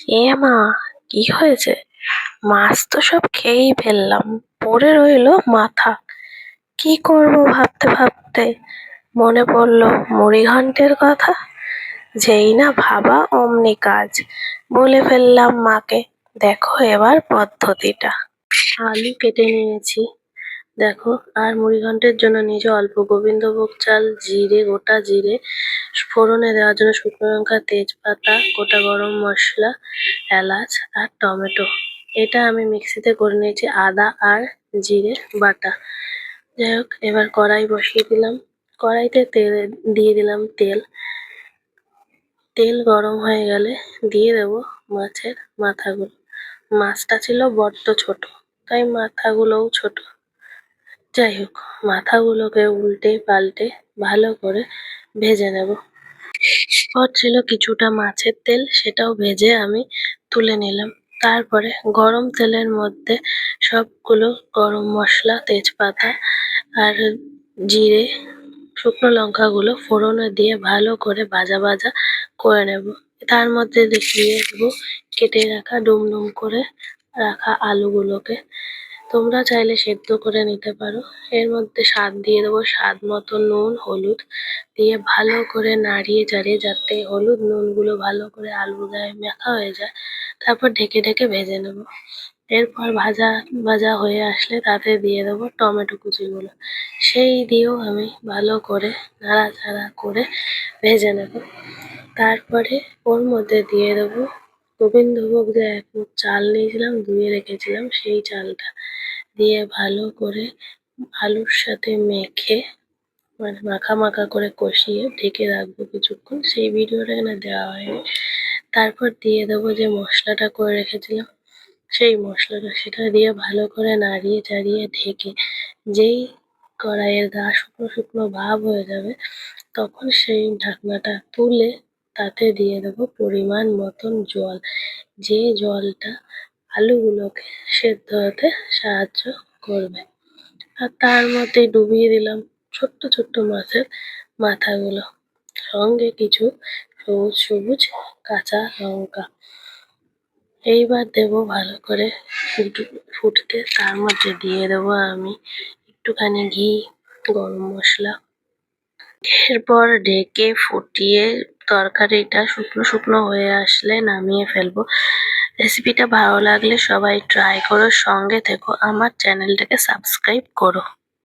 এ মা, কি হয়েছে? মাছ তো সব খেয়েই ফেললাম, পড়ে রইলো মাথা। কি করব ভাবতে ভাবতে মনে পড়লো মুড়িঘন্টের কথা। যেই না ভাবা অমনি কাজ, বলে ফেললাম মাকে, দেখো এবার পদ্ধতিটা। আলু কেটে নিয়েছি, দেখো। আর মুড়িঘন্টের জন্য নিয়েছি অল্প গোবিন্দভোগ চাল, জিরে, গোটা জিরে, ফোড়নে দেওয়ার জন্য শুকনো লঙ্কা, তেজপাতা, গোটা গরম মশলা, এলাচ আর টমেটো। এটা আমি মিক্সিতে করে নিয়েছি, আদা আর জিরে বাটা। যাই হোক, এবার কড়াই বসিয়ে দিলাম। কড়াইতে তেল দিয়ে দিলাম, তেল। তেল গরম হয়ে গেলে দিয়ে দেবো মাছের মাথাগুলো। মাছটা ছিল বড্ড ছোট, তাই মাথাগুলোও ছোট। যাই হোক, মাথাগুলোকে উল্টে পাল্টে ভালো করে ভেজে নেব। এরপর ছিল কিছুটা মাছের তেল, সেটাও ভেজে আমি তুলে নিলাম। তারপরে গরম তেলের মধ্যে সবগুলো গরম মশলা, তেজপাতা আর জিরে, শুকনো লঙ্কাগুলো ফোড়নে দিয়ে ভালো করে ভাজা ভাজা করে নেব। তার মধ্যে দিয়ে দেবো কেটে রাখা ডুমডুম করে রাখা আলুগুলোকে। তোমরা চাইলে সেদ্ধ করে নিতে পারো। এর মধ্যে দিয়ে দেবো স্বাদ মতো নুন, হলুদ দিয়ে ভালো করে নাড়িয়ে চাড়িয়ে যাতে হলুদ নুনগুলো ভালো করে আলুর গায়ে মাখা হয়ে যায়। তারপর ঢেকে ঢেকে ভেজে নেব। এরপর ভাজা ভাজা হয়ে আসলে তাতে দিয়ে দেবো টমেটো কুচিগুলো। সেই দিয়েও আমি ভালো করে নাড়াচাড়া করে ভেজে নেব। তারপরে ওর মধ্যে দিয়ে দেবো গোবিন্দভোগ যে এক মুঠ চাল নিয়েছিলাম, ধুয়ে রেখেছিলাম, সেই চালটা দিয়ে ভালো করে আলুর সাথে মেখে, মানে মাখা মাখা করে কষিয়ে ঢেকে রাখবো কিছুক্ষণ। সেই ভিডিওটা এখানে দেওয়া হয়নি। তারপর দিয়ে দেবো যে মশলাটা করে রেখেছিলাম, সেই মশলাটা, সেটা দিয়ে ভালো করে নাড়িয়ে চাড়িয়ে ঢেকে, যেই কড়াইয়ের গা শুকনো শুকনো ভাব হয়ে যাবে, তখন সেই ঢাকনাটা তুলে তাতে দিয়ে দেবো পরিমাণ মতন জল, যে জলটা আলুগুলোকে সেদ্ধ হতে সাহায্য করবে। আর তার মধ্যে ডুবিয়ে দিলাম ছোট্ট ছোট্ট মাছের মাথাগুলো, সঙ্গে কিছু সবুজ সবুজ কাঁচা লঙ্কা। এইবার দেবো ভালো করে ফুটতে। তার মধ্যে দিয়ে দেবো আমি একটুখানি ঘি, গরম মশলা। এরপর ঢেকে ফুটিয়ে তরকারিটা শুকনো শুকনো হয়ে আসলে নামিয়ে ফেলবো। রেসিপিটা ভালো লাগলে সবাই ট্রাই করো, সঙ্গে থেকো, আমার চ্যানেলটাকে সাবস্ক্রাইব করো।